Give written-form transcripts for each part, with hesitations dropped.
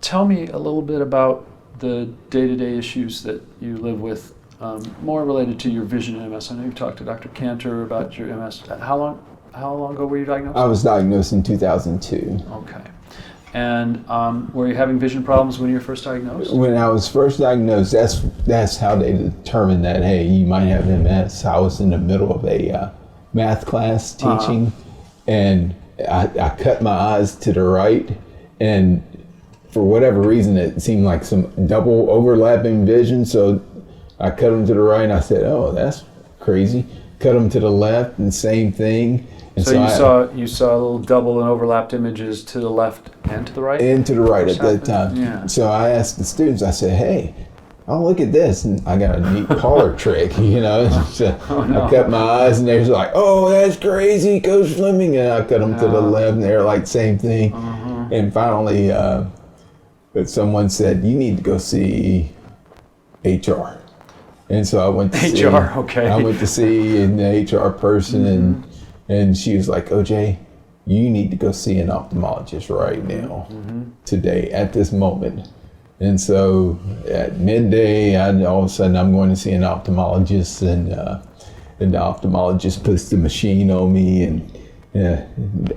Tell me a little bit about the day-to-day issues that you live with, more related to your vision and MS. I know you talked to Dr. Cantor about your MS. How long ago were you diagnosed? I was diagnosed in 2002. Okay. And were you having vision problems when you were first diagnosed? When I was first diagnosed, that's how they determined that, hey, you might have MS. I was in the middle of a math class teaching, and I cut my eyes to the right, and for whatever reason, it seemed like some double overlapping vision, so I cut them to the right, and I said, oh, that's crazy. Cut them to the left, and same thing. And so you saw a little double and overlapped images to the left and to the right? And to the right at that time. Yeah. So I asked the students, I said, hey, oh, look at this. And I got a neat parlor trick, you know. So I cut my eyes, and they was like, oh, that's crazy, Coach Fleming. And I cut them to the left, and they were like, same thing. And finally, someone said, you need to go see HR. And so I went to I went to see an HR person, and she was like, OJ, you need to go see an ophthalmologist right now, today, at this moment. And so at midday, all of a sudden I'm going to see an ophthalmologist, and the ophthalmologist puts the machine on me and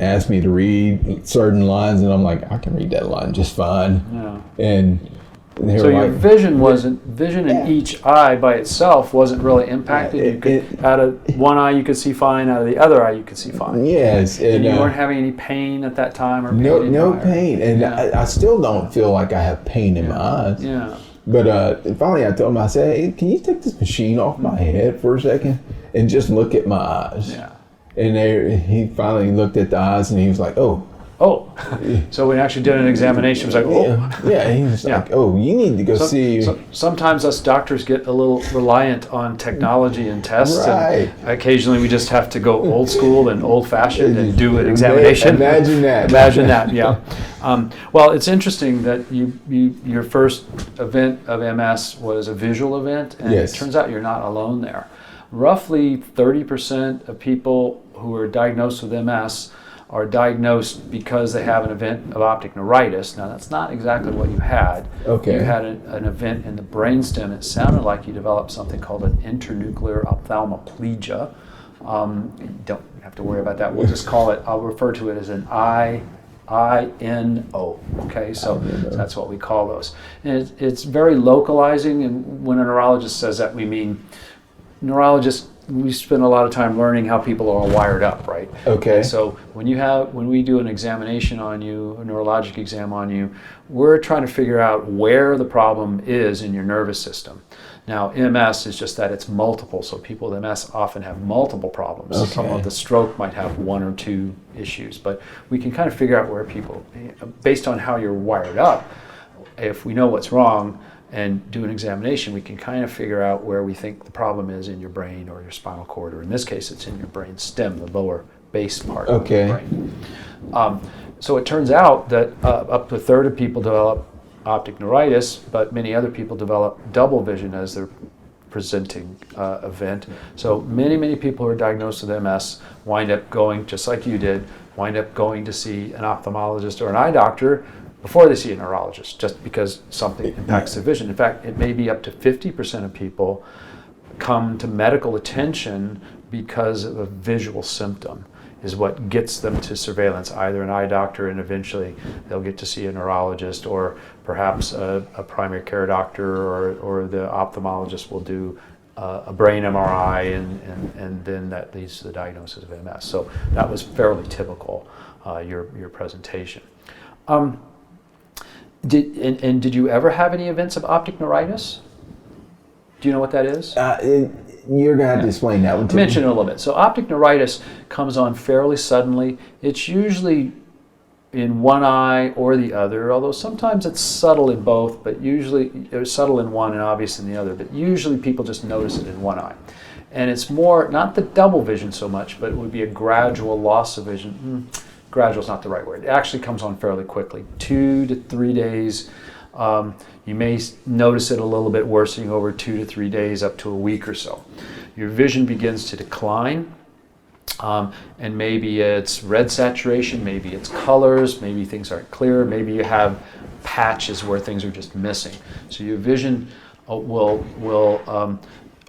asked me to read certain lines, and I'm like, I can read that line just fine. Yeah. And so your vision in each eye by itself wasn't really impacted. Out of one eye you could see fine, out of the other eye you could see fine. Yes. And you weren't having any pain at that time, or no pain. And I still don't feel like I have pain in my eyes. Yeah. But finally I told him, I said, hey, can you take this machine off my head for a second and just look at my eyes? Yeah. And he finally looked at the eyes, and he was like, oh. So when he actually did an examination, he was like, oh. Yeah, he was like, oh, you need to go see. Sometimes us doctors get a little reliant on technology and tests. Right. And occasionally we just have to go old school and old fashioned and do an examination. Imagine that. Imagine that, yeah. Well, it's interesting that your first event of MS was a visual event, and it turns out you're not alone there. Roughly 30% of people who are diagnosed with MS are diagnosed because they have an event of optic neuritis. Now, that's not exactly what you had. Okay. You had an event in the brainstem. It sounded like you developed something called an internuclear ophthalmoplegia. You don't have to worry about that. We'll just call it, I'll refer to it as an INO. Okay, so that's what we call those. And it's very localizing, and when a neurologist says that, we mean neurologists, we spend a lot of time learning how people are wired up, right? Okay. So when we do an examination on you, a neurologic exam on you, we're trying to figure out where the problem is in your nervous system. Now, MS is just that it's multiple, so people with MS often have multiple problems. Okay. Someone with a stroke might have one or two issues, but we can kind of figure out where people, based on how you're wired up, if we know what's wrong, and do an examination, we can kind of figure out where we think the problem is in your brain or your spinal cord, or in this case, it's in your brain stem, the lower base part of the brain. So it turns out that up to a third of people develop optic neuritis, but many other people develop double vision as their presenting event. So many people who are diagnosed with MS wind up going, just like you did, wind up going to see an ophthalmologist or an eye doctor before they see a neurologist, just because something impacts their vision. In fact, it may be up to 50% of people come to medical attention because of a visual symptom is what gets them to surveillance, either an eye doctor, and eventually they'll get to see a neurologist, or perhaps a primary care doctor, or the ophthalmologist will do a brain MRI, and then that leads to the diagnosis of MS. So that was fairly typical, your presentation. Did you ever have any events of optic neuritis? Do you know what that is? You're going to have to explain that one to me. Mention it a little bit. So optic neuritis comes on fairly suddenly. It's usually in one eye or the other, although sometimes it's subtle in both, but usually it's subtle in one and obvious in the other, but usually people just notice it in one eye. And it's more, not the double vision so much, but it would be a gradual loss of vision. Gradual is not the right word. It actually comes on fairly quickly, 2 to 3 days. You may notice it a little bit worsening over 2 to 3 days, up to a week or so. Your vision begins to decline, and maybe it's red saturation, maybe it's colors, maybe things aren't clear, maybe you have patches where things are just missing. So your vision will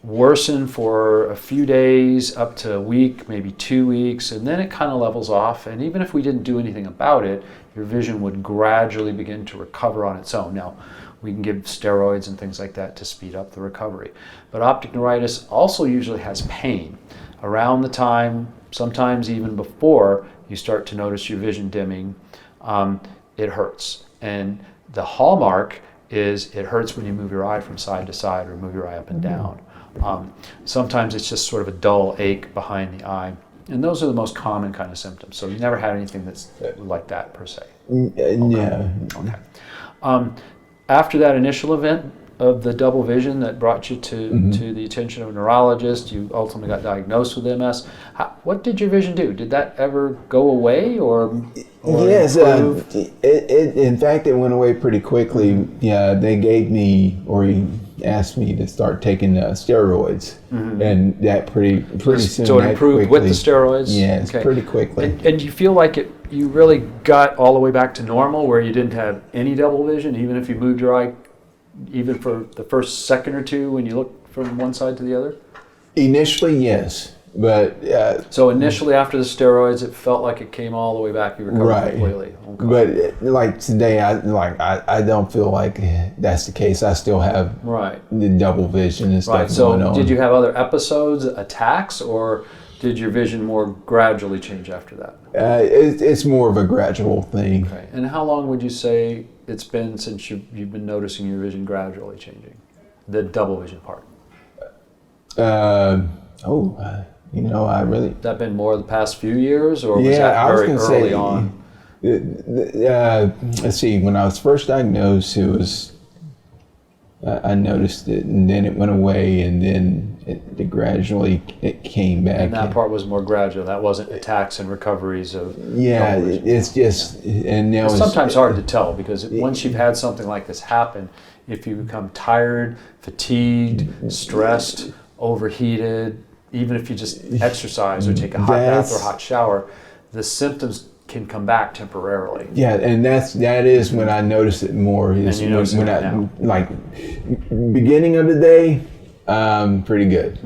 worsen for a few days, up to a week, maybe 2 weeks, and then it kind of levels off. And even if we didn't do anything about it, your vision would gradually begin to recover on its own. Now, we can give steroids and things like that to speed up the recovery. But optic neuritis also usually has pain around the time, sometimes even before you start to notice your vision dimming. It hurts. And the hallmark is it hurts when you move your eye from side to side or move your eye up and down. Sometimes it's just sort of a dull ache behind the eye. And those are the most common kind of symptoms. So you never had anything that's like that per se. Yeah. Okay. After that initial event of the double vision that brought you to the attention of a neurologist, you ultimately got diagnosed with MS. What did your vision do? Did that ever go away or yes, improve? in fact, it went away pretty quickly. Yeah, they gave me, or he asked me to start taking steroids, and that pretty soon. So it improved with the steroids? Yes, pretty quickly. And you feel like you really got all the way back to normal where you didn't have any double vision, even if you moved your eye, even for the first second or two when you looked from one side to the other? Initially, yes. But so initially after the steroids, it felt like it came all the way back. You recovered completely. Okay. But like today, I don't feel like that's the case. I still have the double vision and stuff going on. So did you have other episodes, attacks, or did your vision more gradually change after that? It's more of a gradual thing. Okay. And how long would you say it's been since you've been noticing your vision gradually changing, the double vision part? I really... That been more the past few years, or was that very early on? Let's see, when I was first diagnosed, it was, I noticed it, and then it went away, and then it gradually came back. And that part was more gradual. That wasn't attacks and recoveries of... Yeah, it's just... And now it's sometimes hard to tell, because once you've had something like this happen, if you become tired, fatigued, stressed, overheated, even if you just exercise or take a hot bath or hot shower, the symptoms can come back temporarily. Yeah, and that is when I notice it more. And you notice it now. Like, beginning of the day, pretty good.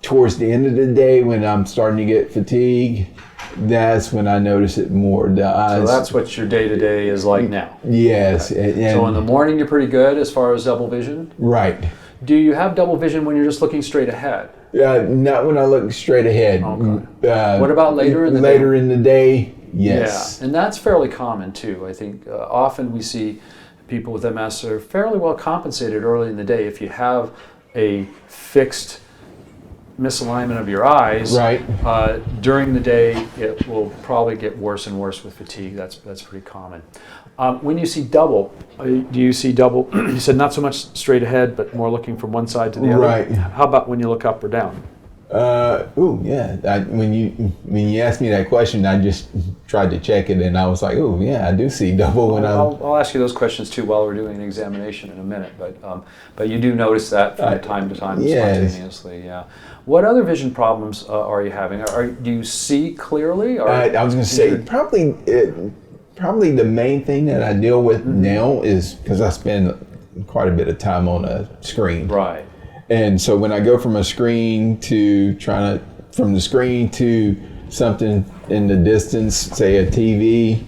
Towards the end of the day, when I'm starting to get fatigue, that's when I notice it more. The eyes. So that's what your day-to-day is like now? Yes. Okay. So in the morning, you're pretty good as far as double vision? Right. Do you have double vision when you're just looking straight ahead? Not when I look straight ahead. Okay. What about later in the day? Later in the day, yes. Yeah, and that's fairly common too. I think often we see people with MS are fairly well compensated early in the day. If you have a fixed misalignment of your eyes, during the day it will probably get worse and worse with fatigue. That's pretty common. When you see double, do you see double? You said not so much straight ahead, but more looking from one side to the other. Right. How about when you look up or down? When you asked me that question, I just tried to check it, and I was like, oh yeah, I do see double when I'll ask you those questions too while we're doing an examination in a minute. But you do notice that from time to time spontaneously. Yeah. What other vision problems are you having? Do you see clearly? Or I was going to say probably the main thing that I deal with now is because I spend quite a bit of time on a screen. Right. And so when I go from a screen to from the screen to something in the distance, say a TV,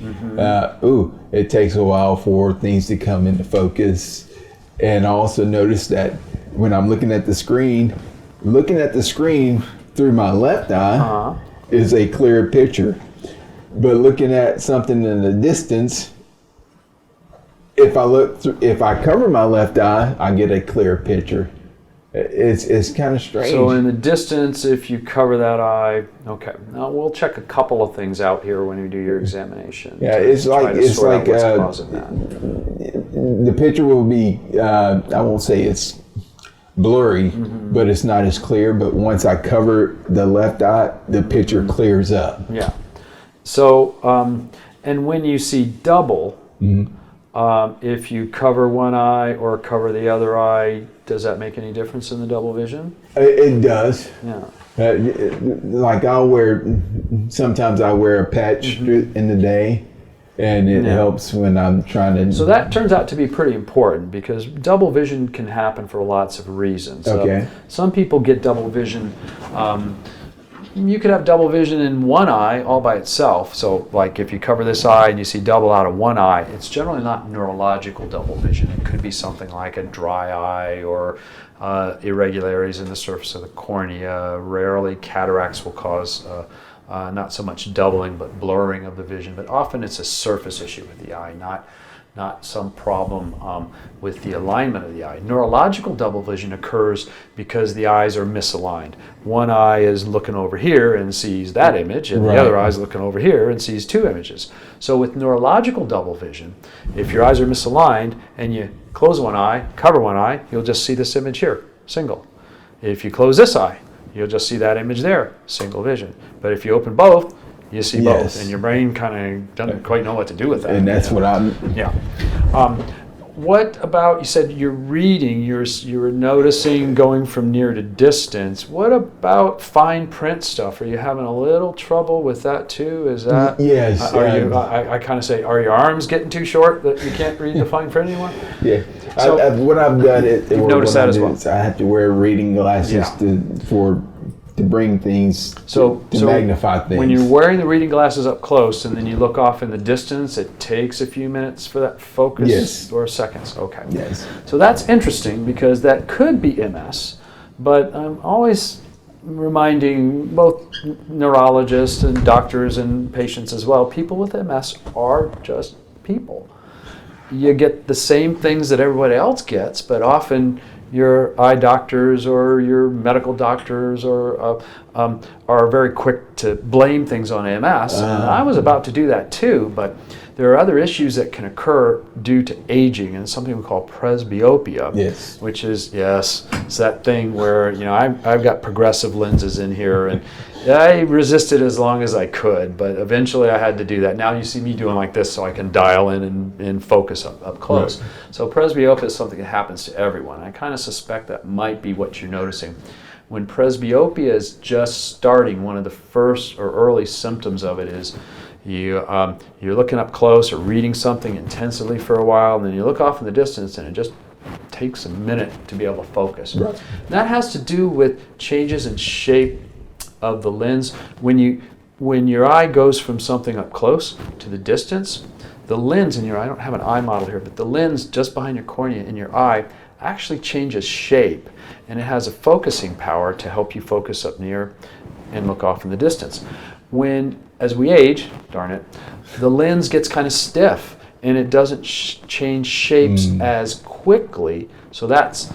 it takes a while for things to come into focus. And I also notice that when I'm looking at the screen through my left eye is a clearer picture. But looking at something in the distance, if I cover my left eye, I get a clear picture. It's kind of strange. So in the distance, if you cover that eye, okay. Now we'll check a couple of things out here when you do your examination. Yeah, it's like the picture will be. I won't say it's blurry, but it's not as clear. But once I cover the left eye, the picture clears up. Yeah. So, and when you see double, if you cover one eye or cover the other eye, does that make any difference in the double vision? It does. Yeah. Like sometimes I wear a patch in the day, and it helps when I'm trying to. So that turns out to be pretty important because double vision can happen for lots of reasons. Okay. Some people get double vision. You could have double vision in one eye all by itself. So like if you cover this eye and you see double out of one eye, it's generally not neurological double vision. It could be something like a dry eye or irregularities in the surface of the cornea. Rarely cataracts will cause not so much doubling but blurring of the vision, but often it's a surface issue with the eye, not some problem with the alignment of the eye. Neurological double vision occurs because the eyes are misaligned. One eye is looking over here and sees that image, and the other eye is looking over here and sees two images. So with neurological double vision, if your eyes are misaligned and you close one eye, cover one eye, you'll just see this image here, single. If you close this eye, you'll just see that image there, single vision. But if you open both, you see both, and your brain kind of doesn't quite know what to do with that. And that's what I'm. Yeah. What about, you said you're reading, you're noticing going from near to distance. What about fine print stuff? Are you having a little trouble with that too? Is that? Yes. I kind of say, are your arms getting too short that you can't read the fine print anymore? Yeah. So, what I've done is, you've noticed that as well. I have to wear reading glasses to bring things, to magnify things. When you're wearing the reading glasses up close and then you look off in the distance, it takes a few minutes for that focus? Yes. Or seconds? Okay. Yes. So that's interesting because that could be MS, but I'm always reminding both neurologists and doctors and patients as well, people with MS are just people. You get the same things that everybody else gets, but often your eye doctors or your medical doctors are very quick to blame things on MS. And I was about to do that too, but there are other issues that can occur due to aging, and something we call presbyopia. Yes. Which is, it's that thing where, I've got progressive lenses in here, and I resisted as long as I could, but eventually I had to do that. Now you see me doing like this so I can dial in and focus up close. Right. So presbyopia is something that happens to everyone. I kind of suspect that might be what you're noticing. When presbyopia is just starting, one of the first or early symptoms of it is you're looking up close or reading something intensively for a while, and then you look off in the distance and it just takes a minute to be able to focus. Right. That has to do with changes in shape of the lens. When your eye goes from something up close to the distance, the lens in your eye, I don't have an eye model here, but the lens just behind your cornea in your eye actually changes shape, and it has a focusing power to help you focus up near and look off in the distance. As we age, darn it, the lens gets kind of stiff and it doesn't change shapes as quickly. So that's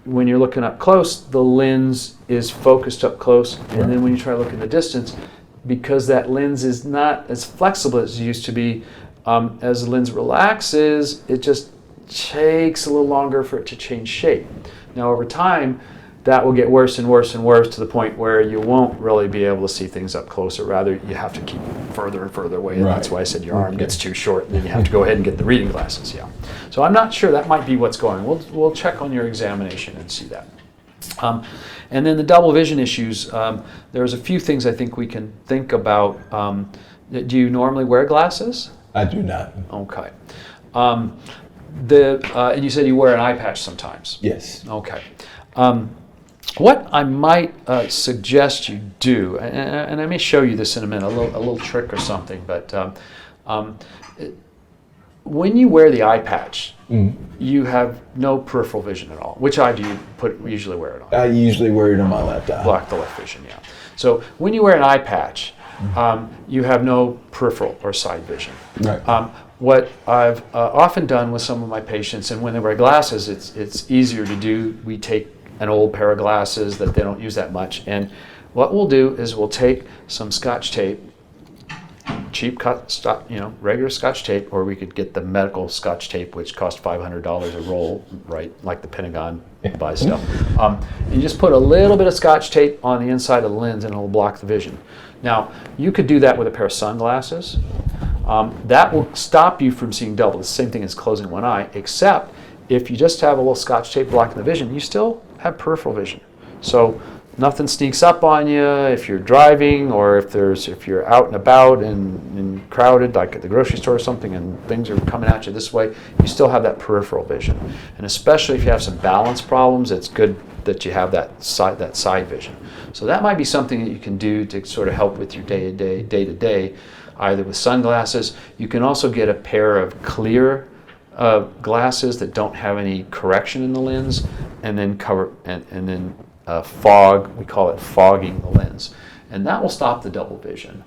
when you're looking up close, the lens is focused up close, and then when you try to look in the distance, because that lens is not as flexible as it used to be, as the lens relaxes, it just takes a little longer for it to change shape. Now over time, that will get worse and worse and worse to the point where you won't really be able to see things up close, or rather you have to keep further and further away, and that's why I said your arm gets too short, and then you have to go ahead and get the reading glasses. Yeah. So I'm not sure, that might be what's going on. We'll check on your examination and see that. And then the double vision issues, there's a few things I think we can think about. Do you normally wear glasses? I do not. Okay. And you said you wear an eye patch sometimes? Yes. Okay. What I might suggest you do, and I may show you this in a minute, a little trick or something, but when you wear the eye patch, you have no peripheral vision at all. Which eye do you usually wear it on? I usually wear it on my left eye. Block the left vision, yeah. So when you wear an eye patch, you have no peripheral or side vision. Right. What I've often done with some of my patients, and when they wear glasses, it's easier to do. We take an old pair of glasses that they don't use that much, and what we'll do is we'll take some Scotch tape, cheap regular Scotch tape, or we could get the medical Scotch tape, which costs $500 a roll, right? Like the Pentagon buys stuff. And you just put a little bit of Scotch tape on the inside of the lens, and it'll block the vision. Now, you could do that with a pair of sunglasses. That will stop you from seeing double. It's the same thing as closing one eye, except if you just have a little Scotch tape blocking the vision, you still have peripheral vision. So nothing sneaks up on you if you're driving, or if you're out and about and crowded, like at the grocery store or something, and things are coming at you this way, you still have that peripheral vision. And especially if you have some balance problems, it's good that you have that side vision. So that might be something that you can do to sort of help with your day-to-day, either with sunglasses. You can also get a pair of clear glasses that don't have any correction in the lens, and then fog. We call it fogging the lens, and that will stop the double vision.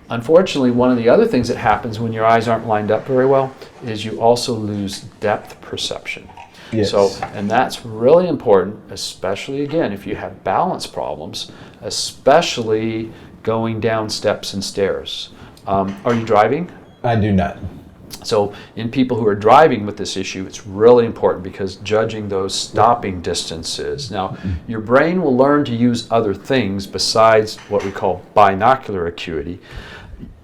Unfortunately, one of the other things that happens when your eyes aren't lined up very well is you also lose depth perception. Yes. So, and that's really important, especially again if you have balance problems, especially going down steps and stairs. Are you driving? I do not. So in people who are driving with this issue, it's really important because judging those stopping distances. Now, your brain will learn to use other things besides what we call binocular acuity.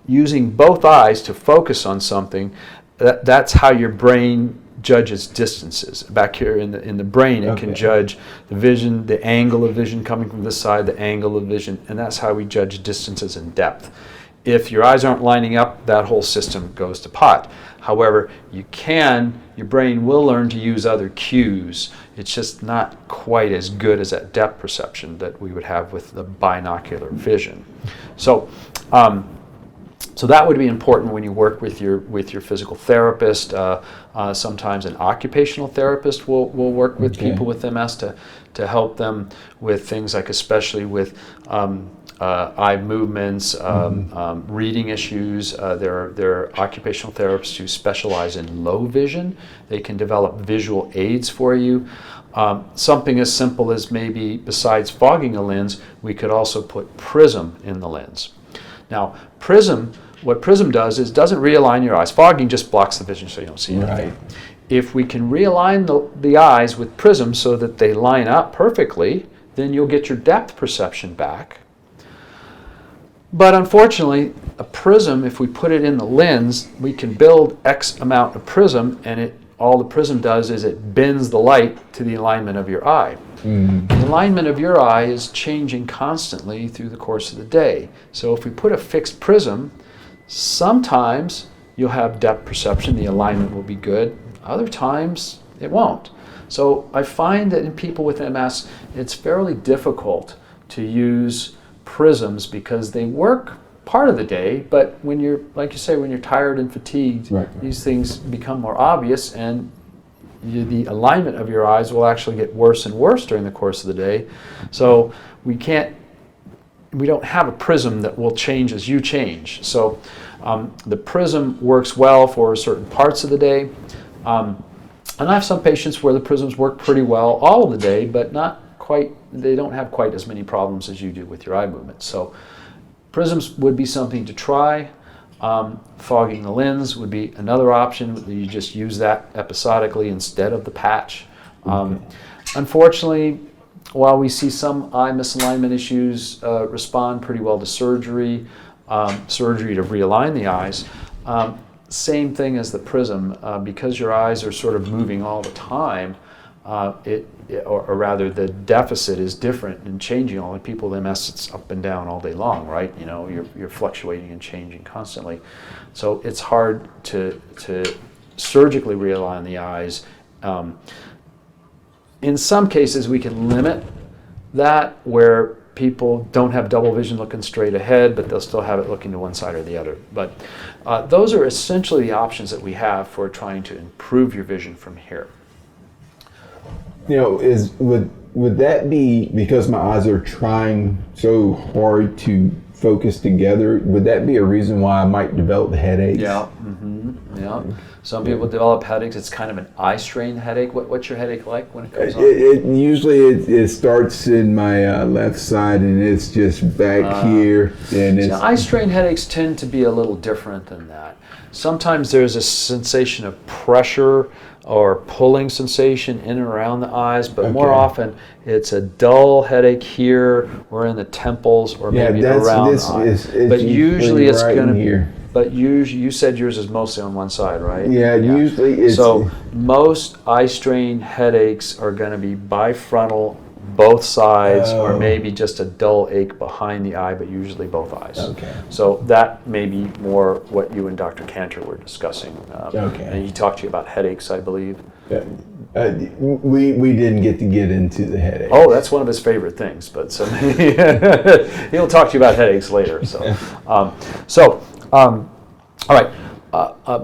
Using both eyes to focus on something, that's how your brain judges distances. Back here in the brain, it can judge the vision, the angle of vision coming from this side, the angle of vision, and that's how we judge distances and depth. If your eyes aren't lining up, that whole system goes to pot. However, your brain will learn to use other cues. It's just not quite as good as that depth perception that we would have with the binocular vision. So, so that would be important when you work with your physical therapist. Sometimes an occupational therapist will work with people with MS to help them with things like, especially with eye movements, reading issues. There are occupational therapists who specialize in low vision. They can develop visual aids for you. Something as simple as maybe, besides fogging a lens, we could also put prism in the lens. Now, what prism does is doesn't realign your eyes. Fogging just blocks the vision so you don't see anything. Right. If we can realign the eyes with prism so that they line up perfectly, then you'll get your depth perception back. But unfortunately, a prism, if we put it in the lens, we can build X amount of prism, and all the prism does is it bends the light to the alignment of your eye. The alignment of your eye is changing constantly through the course of the day. So if we put a fixed prism, sometimes you'll have depth perception, the alignment will be good. Other times it won't. So I find that in people with MS, it's fairly difficult to use prisms because they work part of the day, but when you're, like you say, when you're tired and fatigued, these things become more obvious, and the alignment of your eyes will actually get worse and worse during the course of the day. So we don't have a prism that will change as you change. So the prism works well for certain parts of the day. And I have some patients where the prisms work pretty well all of the day, but not quite, they don't have quite as many problems as you do with your eye movement. So prisms would be something to try. Fogging the lens would be another option. You just use that episodically instead of the patch. Unfortunately, while we see some eye misalignment issues respond pretty well to surgery to realign the eyes, same thing as the prism, because your eyes are sort of moving all the time, or rather the deficit is different and changing. All the people with MS, it's up and down all day long, right? You know, you're fluctuating and changing constantly. So it's hard to surgically realign the eyes. In some cases, we can limit that where people don't have double vision looking straight ahead, but they'll still have it looking to one side or the other. But those are essentially the options that we have for trying to improve your vision from here. You know, would that be because my eyes are trying so hard to focus together? Would that be a reason why I might develop headaches? Yeah. Yeah. Some people develop headaches. It's kind of an eye strain headache. What's your headache like when it comes on? Usually it starts in my left side, and it's just back here. And it's eye strain headaches tend to be a little different than that. Sometimes there's a sensation of pressure or pulling sensation in and around the eyes, but more often it's a dull headache here or in the temples or maybe around the eye. But usually it's going to be. But you said yours is mostly on one side, right? Yeah, usually it's... So most eye strain headaches are going to be bifrontal both sides, or Oh. maybe just a dull ache behind the eye, but usually both eyes. Okay. So that may be more what you and Dr. Cantor were discussing. Okay. And he talked to you about headaches, I believe. We didn't get into the headache. Oh, that's one of his favorite things. But so he'll talk to you about headaches later. So, all right.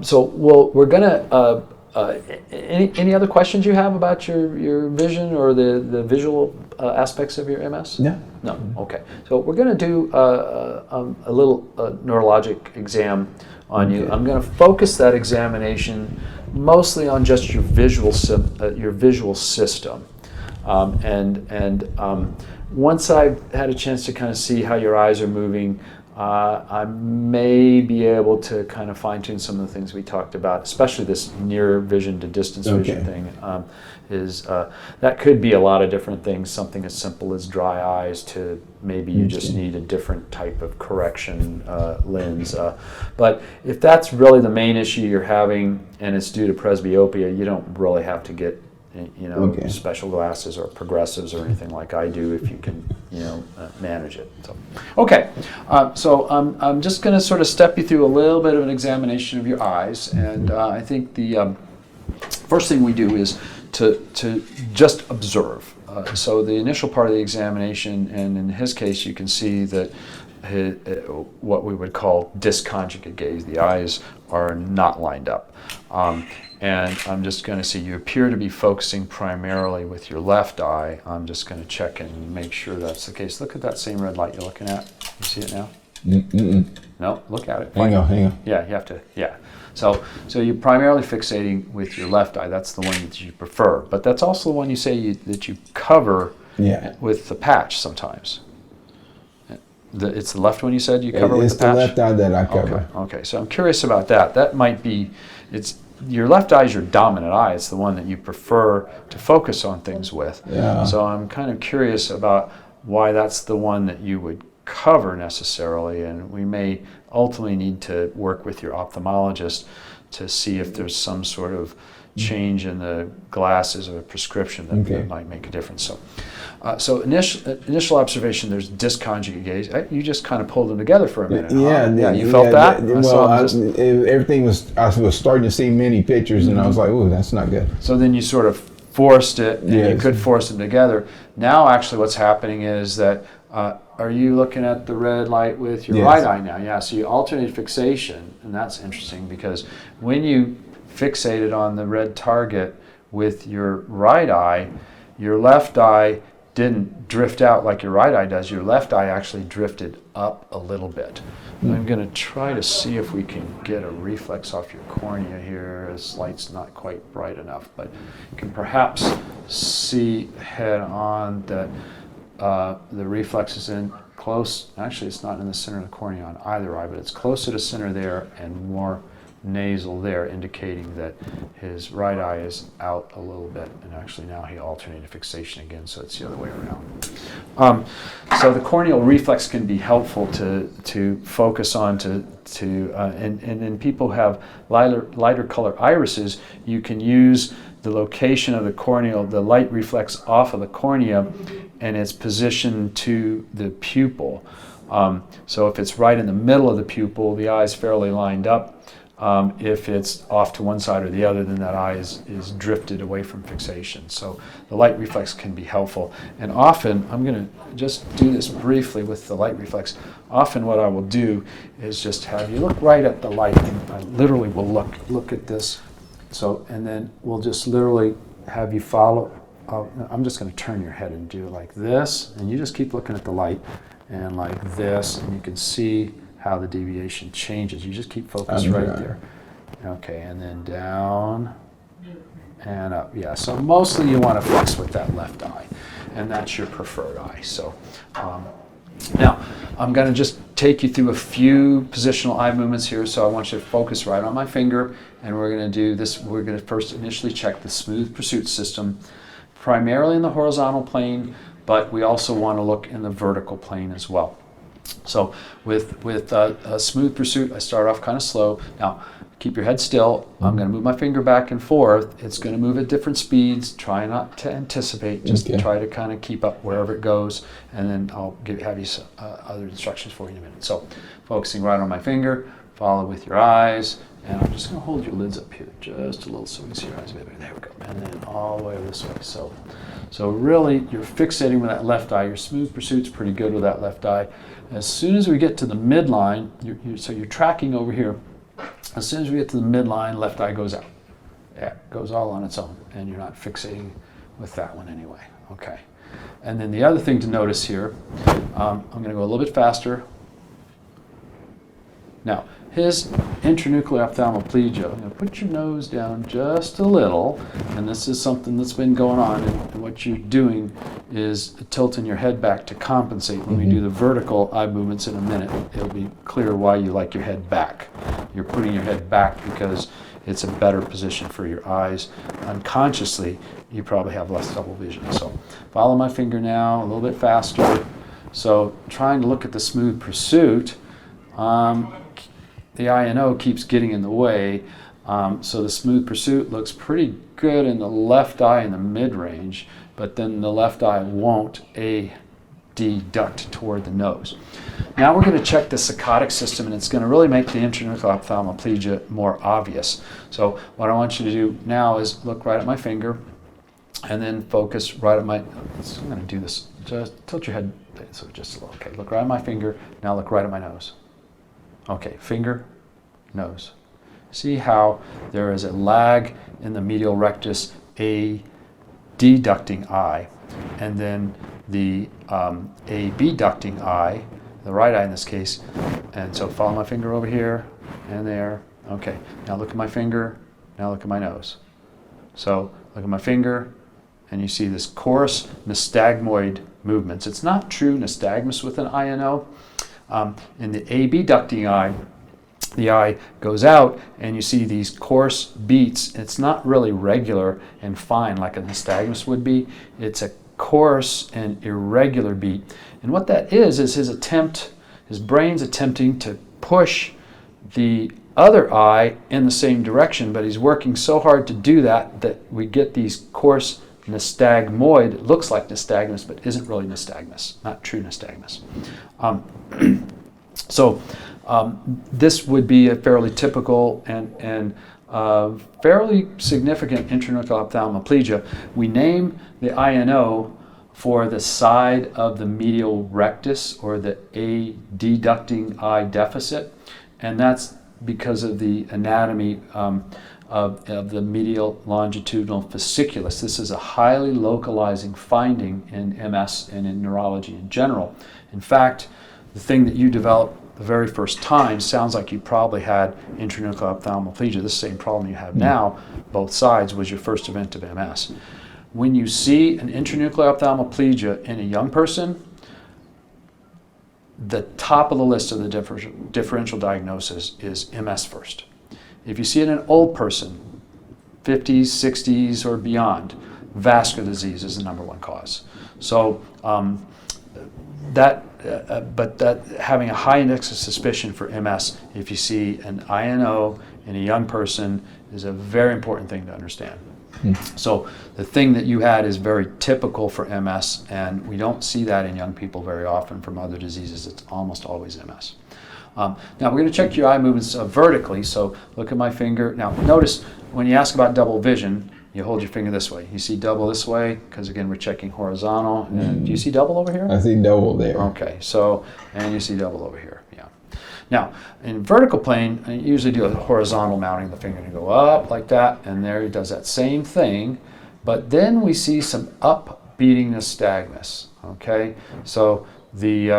So we're gonna. Any other questions you have about your vision or the visual aspects of your MS? No. No. Okay. So we're going to do a little neurologic exam on you. Okay. I'm going to focus that examination mostly on just your visual system, and once I've had a chance to kind of see how your eyes are moving, I may be able to kind of fine-tune some of the things we talked about, especially this near vision to distance vision thing. That could be a lot of different things, something as simple as dry eyes to maybe you just need a different type of correction lens. But if that's really the main issue you're having and it's due to presbyopia, you don't really have to get special glasses or progressives or anything like I do if you can, manage it. So, okay, so I'm just going to sort of step you through a little bit of an examination of your eyes, and I think the first thing we do is to just observe. So the initial part of the examination, and in his case, you can see that what we would call disconjugate gaze. The eyes are not lined up. And I'm just going to see you appear to be focusing primarily with your left eye. I'm just going to check and make sure that's the case. Look at that same red light you're looking at. You see it now? No, look at it. Hang on. Yeah, you have to, yeah. So you're primarily fixating with your left eye. That's the one that you prefer. But that's also the one you say that you cover with the patch sometimes. It's the left one you said you cover with the patch? It's the left eye that I cover. Okay, so I'm curious about that. That might be, your left eye is your dominant eye. It's the one that you prefer to focus on things with. Yeah. So I'm kind of curious about why that's the one that you would cover necessarily, and we may ultimately need to work with your ophthalmologist to see if there's some sort of change in the glasses or prescription that might make a difference. So initial observation, there's disconjugate gaze. You just kind of pulled them together for a minute. Yeah, you felt that? Everything was. I was starting to see many pictures, and I was like, "Oh, that's not good." So then you sort of forced it, and you could force them together. Now, actually, what's happening is that are you looking at the red light with your right eye now? Yeah. So you alternate fixation, and that's interesting because when you fixated on the red target with your right eye, your left eye didn't drift out like your right eye does. Your left eye actually drifted up a little bit. I'm going to try to see if we can get a reflex off your cornea here. This light's not quite bright enough, but you can perhaps see head on that the reflex is in close. Actually, it's not in the center of the cornea on either eye, but it's closer to center there and more nasal there, indicating that his right eye is out a little bit, and actually now he alternated fixation again, so it's the other way around. So the corneal reflex can be helpful to focus on and in people who have lighter color irises, you can use the location of the light reflex off of the cornea and its position to the pupil. So if it's right in the middle of the pupil, the eye is fairly lined up. If it's off to one side or the other, then that eye is drifted away from fixation. So the light reflex can be helpful. And often, I'm going to just do this briefly with the light reflex. Often what I will do is just have you look right at the light, and I literally will look at this. So, and then we'll just literally have you follow. I'm just going to turn your head and do it like this, and you just keep looking at the light, and like this, and you can see how the deviation changes. You just keep focused right there. Okay, and then down and up. Yeah, so mostly you want to flex with that left eye, and that's your preferred eye. So now I'm going to just take you through a few positional eye movements here. So I want you to focus right on my finger, and we're going to do this. We're going to first initially check the smooth pursuit system, primarily in the horizontal plane, but we also want to look in the vertical plane as well. So with smooth pursuit, I start off kind of slow. Now, keep your head still. I'm going to move my finger back and forth. It's going to move at different speeds. Try not to anticipate. Just try to kind of keep up wherever it goes, and then I'll have you some other instructions for you in a minute. So, focusing right on my finger, follow with your eyes, and I'm just going to hold your lids up here just a little so we can see your eyes a bit better. There we go. And then all the way this way. So really, you're fixating with that left eye. Your smooth pursuit's pretty good with that left eye. As soon as we get to the midline, so you're tracking over here. As soon as we get to the midline, left eye goes out. Yeah, it goes all on its own, and you're not fixating with that one anyway. Okay. And then the other thing to notice here, I'm going to go a little bit faster. Now, his intranuclear ophthalmoplegia, I'm going to put your nose down just a little, and this is something that's been going on, and what you're doing is tilting your head back to compensate. When we do the vertical eye movements in a minute, it'll be clear why you like your head back. You're putting your head back because it's a better position for your eyes. Unconsciously, you probably have less double vision. So follow my finger now, a little bit faster. So trying to look at the smooth pursuit, the INO keeps getting in the way, so the smooth pursuit looks pretty good in the left eye in the mid-range, but then the left eye won't deduct toward the nose. Now we're going to check the saccadic system, and it's going to really make the intranuclear ophthalmoplegia more obvious. So what I want you to do now is look right at my finger, and then focus right at my, I'm going to do this, just tilt your head, so just a little, okay, look right at my finger, now look right at my nose. Okay, finger, nose. See how there is a lag in the medial rectus, a deducting eye, and then the abducting eye, the right eye in this case. And so follow my finger over here and there. Okay, now look at my finger, now look at my nose. So look at my finger, and you see this coarse nystagmoid movements. It's not true nystagmus with an INO. In the abducting eye, the eye goes out and you see these coarse beats. It's not really regular and fine like a nystagmus would be. It's a coarse and irregular beat. And what that is his brain's attempting to push the other eye in the same direction, but he's working so hard to do that we get these coarse nystagmoid. It looks like nystagmus, but isn't really nystagmus, not true nystagmus. So this would be a fairly typical and fairly significant intranuclear ophthalmoplegia. We name the INO for the side of the medial rectus, or the deducting eye deficit, and that's because of the anatomy of the medial longitudinal fasciculus. This is a highly localizing finding in MS and in neurology in general. In fact, the thing that you developed the very first time sounds like you probably had intranuclear ophthalmoplegia. This same problem you have now, both sides, was your first event of MS. When you see an intranuclear ophthalmoplegia in a young person, the top of the list of the differential diagnosis is MS first. If you see it in an old person, 50s, 60s, or beyond, vascular disease is the #1 cause. So having a high index of suspicion for MS, if you see an INO in a young person, is a very important thing to understand. So the thing that you had is very typical for MS, and we don't see that in young people very often from other diseases. It's almost always MS. Now we're going to check your eye movements vertically, so look at my finger. Now notice when you ask about double vision, you hold your finger this way. You see double this way, because again we're checking horizontal. And do you see double over here? I see double there. Okay, so, and you see double over here, yeah. Now, in vertical plane, I usually do a horizontal mounting the finger to go up like that, and there he does that same thing, but then we see some upbeating nystagmus, okay? So the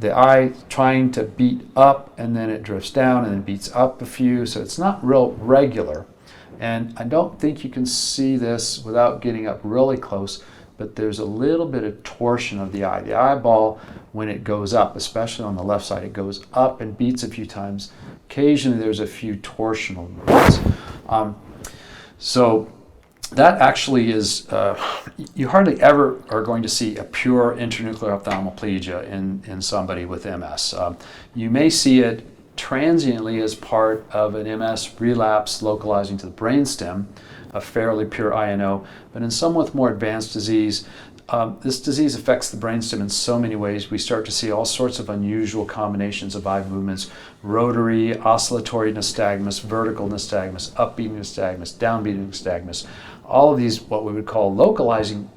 eye trying to beat up, and then it drifts down, and then beats up a few, so it's not real regular. And I don't think you can see this without getting up really close, but there's a little bit of torsion of the eye. The eyeball, when it goes up, especially on the left side, it goes up and beats a few times. Occasionally there's a few torsional movements. So that actually is, you hardly ever are going to see a pure intranuclear ophthalmoplegia in somebody with MS. You may see it transiently as part of an MS relapse localizing to the brainstem, a fairly pure INO, but in some with more advanced disease, this disease affects the brainstem in so many ways. We start to see all sorts of unusual combinations of eye movements: rotary, oscillatory nystagmus, vertical nystagmus, upbeat nystagmus, downbeat nystagmus. All of these, what we would call localizing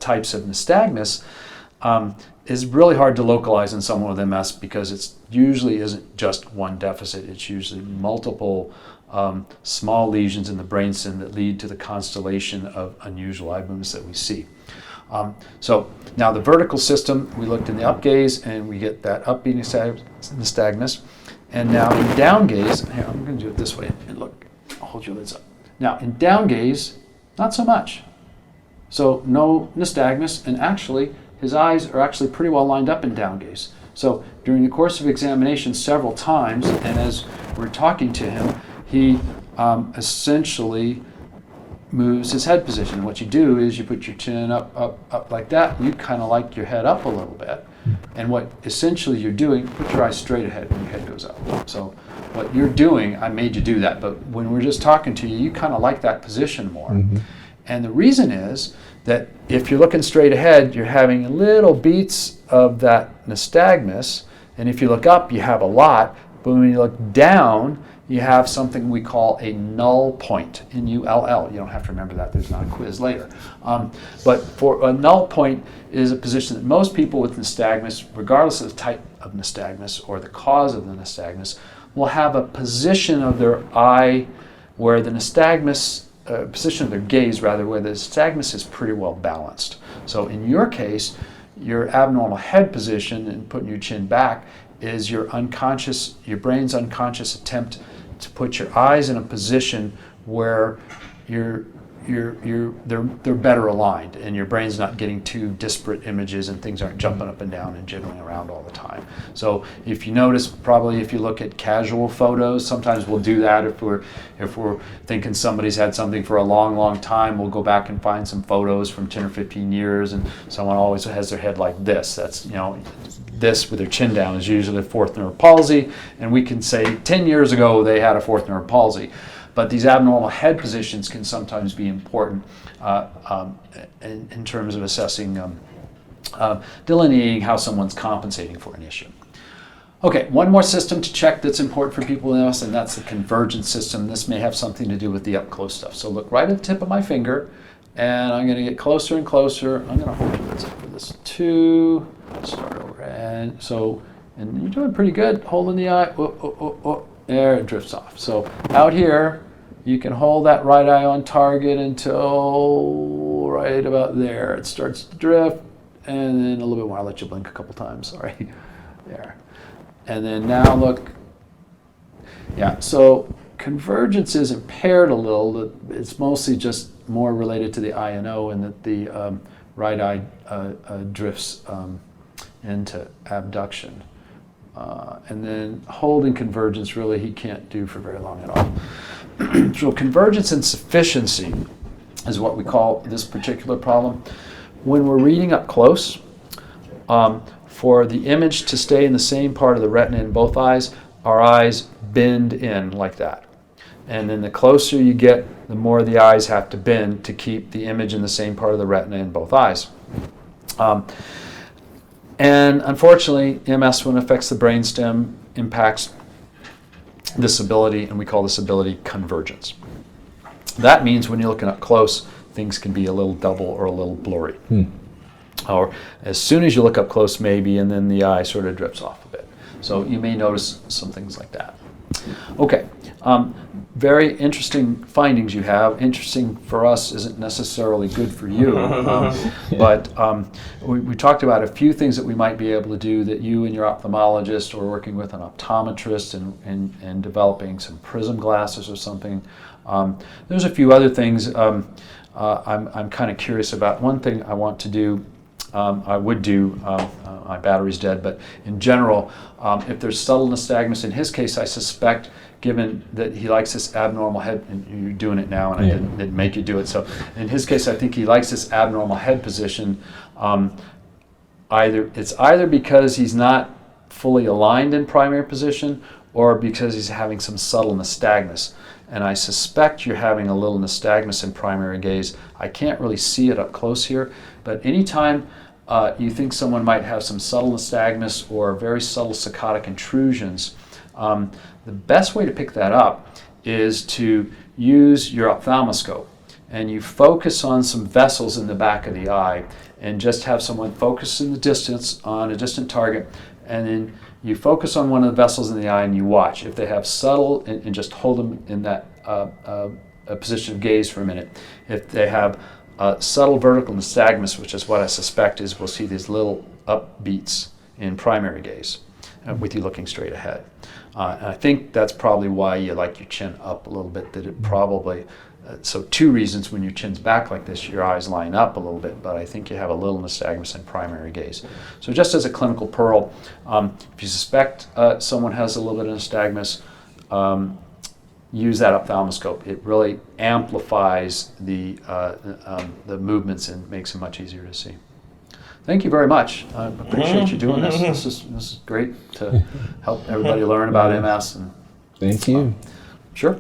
types of nystagmus, is really hard to localize in someone with MS because it usually isn't just one deficit. It's usually multiple small lesions in the brainstem that lead to the constellation of unusual eye movements that we see. So now the vertical system, we looked in the up gaze and we get that upbeat nystagmus. And now in down gaze, here, I'm going to do it this way and look, I'll hold your lids up. Now in down gaze, not so much. So no nystagmus, and actually his eyes are actually pretty well lined up in down gaze. So during the course of examination several times, and as we're talking to him, he essentially moves his head position. What you do is you put your chin up like that. You kind of like your head up a little bit. And what essentially you're doing, put your eyes straight ahead when your head goes up. So what you're doing, I made you do that, but when we're just talking to you, you kind of like that position more. Mm-hmm. And the reason is that if you're looking straight ahead, you're having little beats of that nystagmus, and if you look up, you have a lot, but when you look down, you have something we call a null point, N-U-L-L. You don't have to remember that, there's not a quiz later. But for a null point is a position that most people with nystagmus, regardless of the type of nystagmus or the cause of the nystagmus, will have a position of their eye where the nystagmus, position of their gaze rather, where the nystagmus is pretty well balanced. So in your case, your abnormal head position and putting your chin back is your brain's unconscious attempt to put your eyes in a position where they're better aligned and your brain's not getting two disparate images and things aren't jumping up and down and jiggling around all the time. So if you notice, probably if you look at casual photos, sometimes we'll do that if we're thinking somebody's had something for a long time, we'll go back and find some photos from 10 or 15 years and someone always has their head like this. That's, this with their chin down is usually a fourth nerve palsy, and we can say 10 years ago they had a fourth nerve palsy. But these abnormal head positions can sometimes be important in terms of assessing, delineating how someone's compensating for an issue. Okay, one more system to check that's important for people with MS, and that's the convergence system. This may have something to do with the up-close stuff. So look right at the tip of my finger, and I'm going to get closer and closer. I'm going to hold your lids up for this. 2, start over, and you're doing pretty good, holding the eye. There, it drifts off. So out here, you can hold that right eye on target until right about there. It starts to drift, and then a little bit more. I'll let you blink a couple times, sorry. There. And then now look. Yeah, so convergence is impaired a little. It's mostly just more related to the INO and that the right eye drifts into abduction. And then holding convergence, really, he can't do for very long at all. So convergence insufficiency is what we call this particular problem. When we're reading up close, for the image to stay in the same part of the retina in both eyes, our eyes bend in like that. And then the closer you get, the more the eyes have to bend to keep the image in the same part of the retina in both eyes. And unfortunately, MS, when it affects the brainstem, impacts this ability, and we call this ability convergence. That means when you're looking up close, things can be a little double or a little blurry. Or as soon as you look up close, maybe, and then the eye sort of drifts off a bit. So you may notice some things like that. Okay, very interesting findings you have. Interesting for us isn't necessarily good for you, but we talked about a few things that we might be able to do that you and your ophthalmologist or working with an optometrist and developing some prism glasses or something. There's a few other things I'm kind of curious about. One thing I want to do, I would do, my battery's dead, but in general, if there's subtle nystagmus, in his case, I suspect, given that he likes this abnormal head, and you're doing it now, and I didn't make you do it, so in his case, I think he likes this abnormal head position. It's either because he's not fully aligned in primary position, or because he's having some subtle nystagmus. And I suspect you're having a little nystagmus in primary gaze. I can't really see it up close here, but anytime you think someone might have some subtle nystagmus or very subtle saccadic intrusions, the best way to pick that up is to use your ophthalmoscope, and you focus on some vessels in the back of the eye and just have someone focus in the distance on a distant target, and then you focus on one of the vessels in the eye and you watch. If they have subtle, and just hold them in that position of gaze for a minute. If they have subtle vertical nystagmus, which is what I suspect is, we'll see these little upbeats in primary gaze with you looking straight ahead. And I think that's probably why you like your chin up a little bit, that it probably, so two reasons: when your chin's back like this, your eyes line up a little bit, but I think you have a little nystagmus in primary gaze. So just as a clinical pearl, if you suspect someone has a little bit of nystagmus, use that ophthalmoscope. It really amplifies the movements and makes them much easier to see. Thank you very much. I appreciate you doing this. This is great to help everybody learn about MS. And Thank you. Sure.